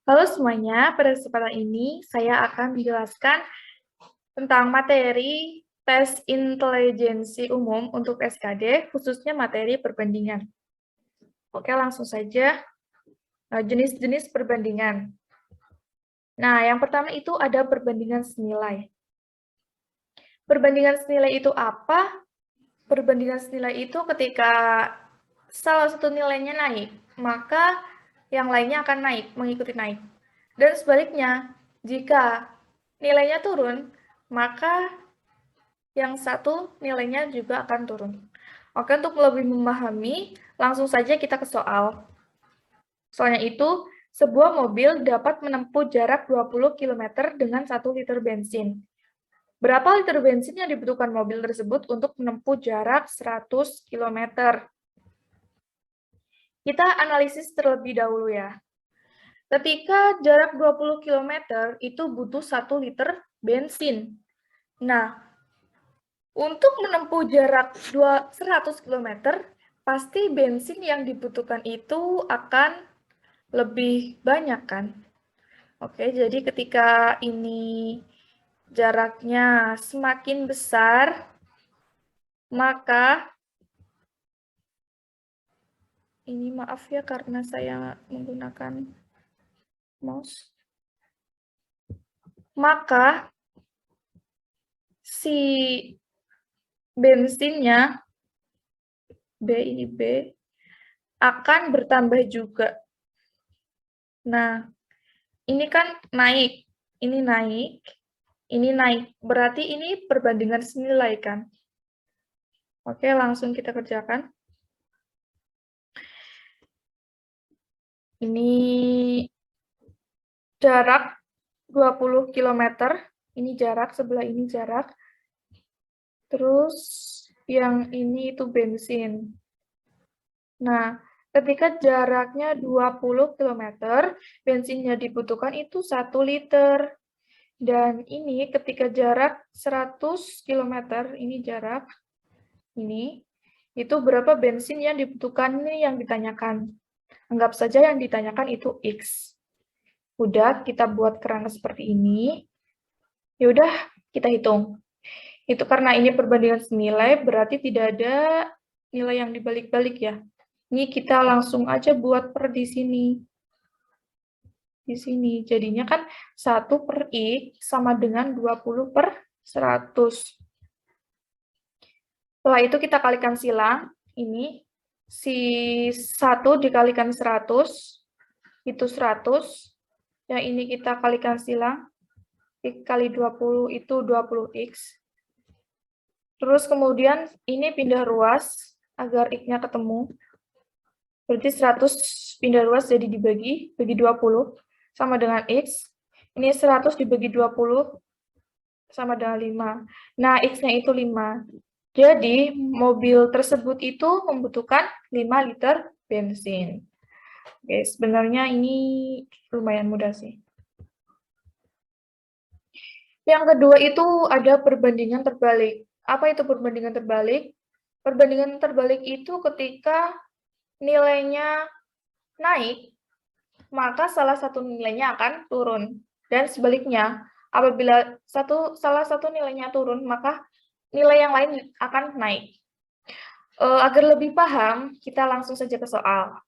Halo semuanya, pada kesempatan ini saya akan menjelaskan tentang materi tes intelijensi umum untuk SKD, khususnya materi perbandingan. Oke, langsung saja jenis-jenis perbandingan. Nah, yang pertama itu ada perbandingan senilai. Perbandingan senilai itu apa? Perbandingan senilai itu ketika salah satu nilainya naik, maka yang lainnya akan naik, mengikuti naik. Dan sebaliknya, jika nilainya turun, maka yang satu nilainya juga akan turun. Oke, untuk lebih memahami, langsung saja kita ke soal. Soalnya itu, sebuah mobil dapat menempuh jarak 20 km dengan 1 liter bensin. Berapa liter bensin yang dibutuhkan mobil tersebut untuk menempuh jarak 100 km? Kita analisis terlebih dahulu ya. Ketika jarak 20 km itu butuh 1 liter bensin. Nah, untuk menempuh jarak 100 km, pasti bensin yang dibutuhkan itu akan lebih banyak kan? Oke, jadi ketika ini jaraknya semakin besar, maka ini maaf ya karena saya menggunakan mouse. Maka si bensinnya B akan bertambah juga. Nah, ini kan naik, ini naik, ini naik. Berarti ini perbandingan senilai kan? Oke, langsung kita kerjakan. Ini jarak 20 km, ini jarak, sebelah ini jarak. Terus yang ini itu bensin. Nah, ketika jaraknya 20 km, bensinnya dibutuhkan itu 1 liter. Dan ini ketika jarak 100 km, ini jarak, ini, itu berapa bensin yang dibutuhkan, ini yang ditanyakan. Anggap saja yang ditanyakan itu X. Udah, kita buat kerangka seperti ini. Ya udah, kita hitung. Itu karena ini perbandingan senilai, berarti tidak ada nilai yang dibalik-balik ya. Ini kita langsung aja buat per di sini. Di sini. Jadinya kan 1 per X sama dengan 20 per 100. Setelah itu kita kalikan silang. Ini si 1 dikalikan 100, itu 100. Yang ini kita kalikan silang. X kali 20 itu 20X. Terus kemudian ini pindah ruas agar X-nya ketemu. Berarti 100 pindah ruas jadi dibagi 20 sama dengan X. Ini 100 dibagi 20 sama dengan 5. Nah, X-nya itu 5. Jadi, mobil tersebut itu membutuhkan 5 liter bensin. Oke, sebenarnya ini lumayan mudah sih. Yang kedua itu ada perbandingan terbalik. Apa itu perbandingan terbalik? Perbandingan terbalik itu ketika nilainya naik, maka salah satu nilainya akan turun. Dan sebaliknya, apabila salah satu nilainya turun, maka nilai yang lain akan naik. Agar lebih paham, kita langsung saja ke soal.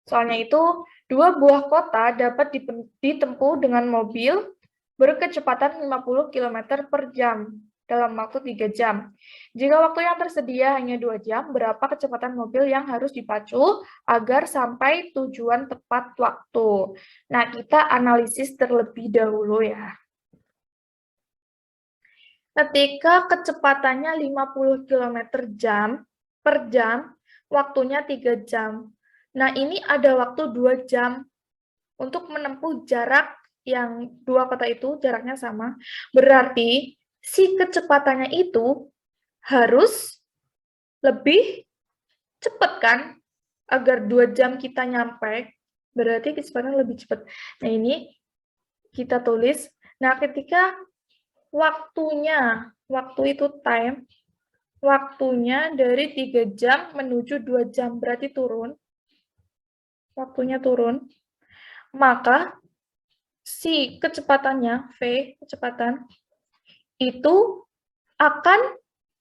Soalnya itu, dua buah kota dapat ditempuh dengan mobil berkecepatan 50 km per jam dalam waktu 3 jam. Jika waktu yang tersedia hanya 2 jam, berapa kecepatan mobil yang harus dipacu agar sampai tujuan tepat waktu? Nah, kita analisis terlebih dahulu ya. Ketika kecepatannya 50 km per jam, waktunya 3 jam. Nah, ini ada waktu 2 jam untuk menempuh jarak yang dua kota itu jaraknya sama. Berarti si kecepatannya itu harus lebih cepat kan? Agar 2 jam kita nyampe, berarti kecepatan lebih cepat. Nah, ini kita tulis. Nah, ketika waktu itu time, waktunya dari 3 jam menuju 2 jam, berarti turun. Waktunya turun. maka si kecepatannya, V, kecepatan, itu akan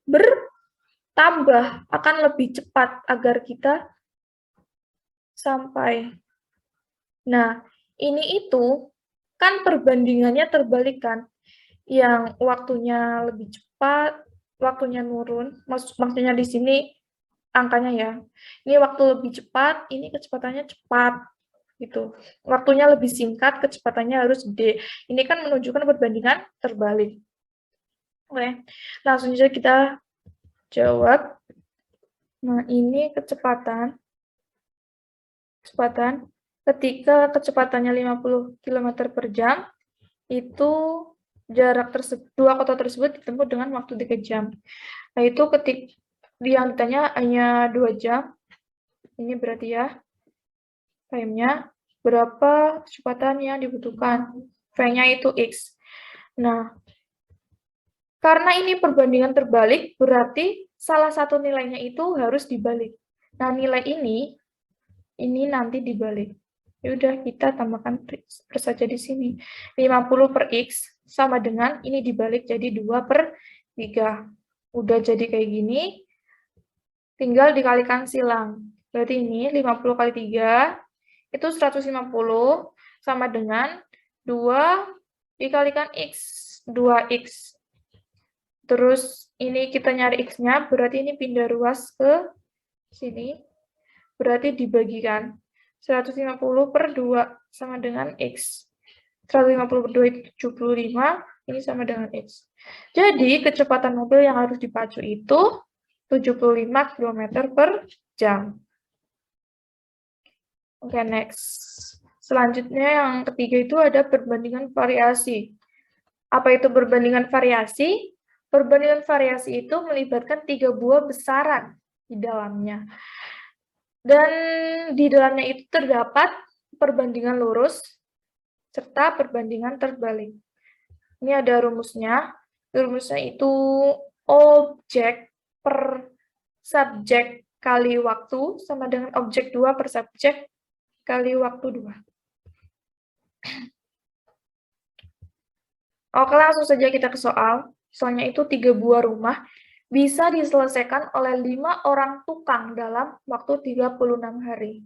bertambah, akan lebih cepat agar kita sampai. Nah, ini itu kan perbandingannya terbalik kan. Yang waktunya lebih cepat, waktunya nurun. Maksudnya di sini angkanya ya. Ini waktu lebih cepat, ini kecepatannya cepat gitu. Waktunya lebih singkat, kecepatannya harus gede. Ini kan menunjukkan perbandingan terbalik. Oke, langsung saja kita jawab. Nah, ini kecepatan ketika kecepatannya 50 km per jam, itu jarak tersebut, dua kota tersebut ditempuh dengan waktu 3 jam. Nah, itu ketika yang ditanya hanya 2 jam, ini berarti ya, time-nya berapa kecepatan yang dibutuhkan. V-nya itu X. Nah, karena ini perbandingan terbalik, berarti salah satu nilainya itu harus dibalik. Nah, nilai ini nanti dibalik. Ya udah, kita tambahkan saja di sini. 50 per X sama dengan ini dibalik jadi 2 per 3. Udah jadi kayak gini, tinggal dikalikan silang. Berarti ini 50 kali 3, itu 150, sama dengan 2 dikalikan X, 2X. Terus ini kita nyari X-nya, berarti ini pindah ruas ke sini, berarti dibagikan. 150 per 2 sama dengan X. 150 per 2 itu 75, ini sama dengan X. Jadi, kecepatan mobil yang harus dipacu itu 75 km per jam. Oke, next. Selanjutnya yang ketiga itu ada perbandingan variasi. Apa itu perbandingan variasi? Perbandingan variasi itu melibatkan 3 buah besaran di dalamnya. Dan di dalamnya itu terdapat perbandingan lurus serta perbandingan terbalik. Ini ada rumusnya. Rumusnya itu objek per subjek kali waktu sama dengan objek 2 per subjek kali waktu 2. Oke, langsung saja kita ke soal. Soalnya itu 3 buah rumah bisa diselesaikan oleh 5 orang tukang dalam waktu 36 hari.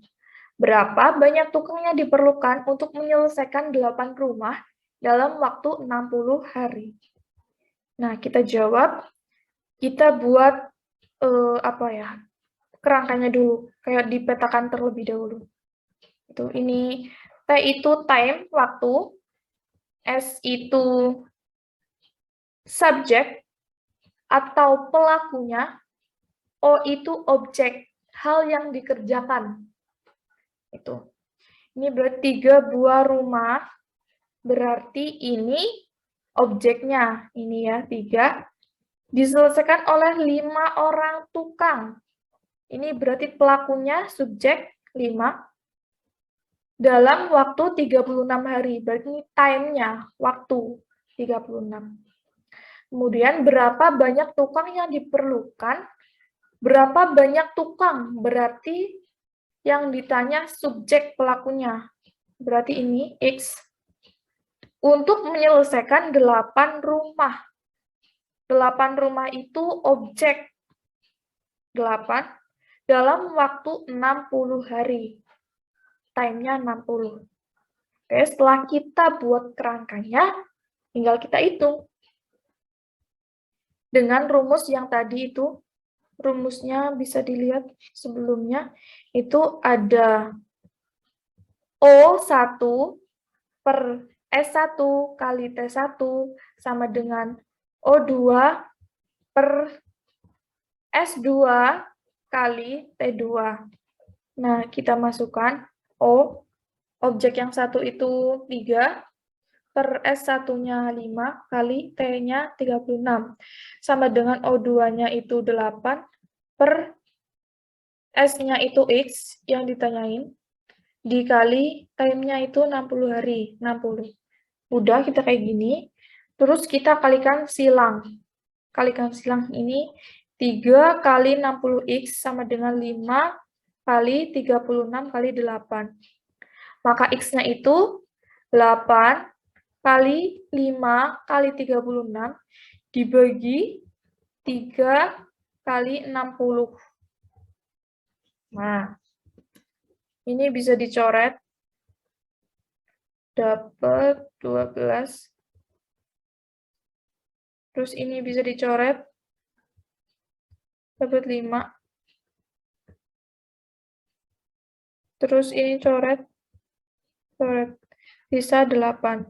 Berapa banyak tukang yang diperlukan untuk menyelesaikan 8 rumah dalam waktu 60 hari? Nah, kita jawab, kita buat kerangkanya dulu, kayak dipetakan terlebih dahulu. Ini T itu time, waktu, S itu subjek atau pelakunya, O itu objek, hal yang dikerjakan. Ini berarti 3 buah rumah, berarti ini objeknya, ini ya 3, diselesaikan oleh 5 orang tukang. Ini berarti pelakunya subjek 5, dalam waktu 36 hari, berarti time-nya, waktu 36. Kemudian berapa banyak tukang yang diperlukan? Berapa banyak tukang? Berarti yang ditanya subjek pelakunya. Berarti ini X. Untuk menyelesaikan 8 rumah. 8 rumah itu objek 8 dalam waktu 60 hari. Time-nya 60. Oke, setelah kita buat kerangkanya, tinggal kita hitung. Dengan rumus yang tadi itu, rumusnya bisa dilihat sebelumnya, itu ada O1 per S1 kali T1 sama dengan O2 per S2 kali T2. Nah, kita masukkan O, objek yang satu itu 3, per S1-nya 5 kali T-nya 36. Sama dengan O2-nya itu 8 per S-nya itu X yang ditanyain, dikali time-nya itu 60 hari, 60. Udah, kita kayak gini. Terus kita kalikan silang. Kalikan silang ini 3 kali 60X sama dengan 5 kali 36 kali 8. Maka X-nya itu 8 kali 5 kali 36 dibagi 3 kali 60. Nah, ini bisa dicoret, dapat 12. Terus ini bisa dicoret, dapat 5. Terus ini coret, bisa 8.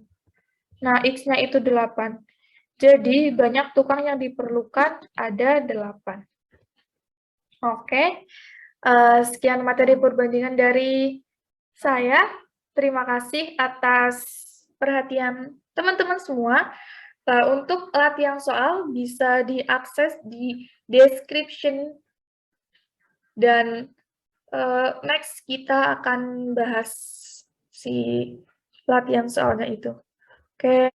Nah, X-nya itu 8. Jadi, banyak tukang yang diperlukan, ada 8. Oke, sekian materi perbandingan dari saya. Terima kasih atas perhatian teman-teman semua. Untuk latihan soal bisa diakses di description, dan next kita akan bahas si latihan soalnya itu. Oke.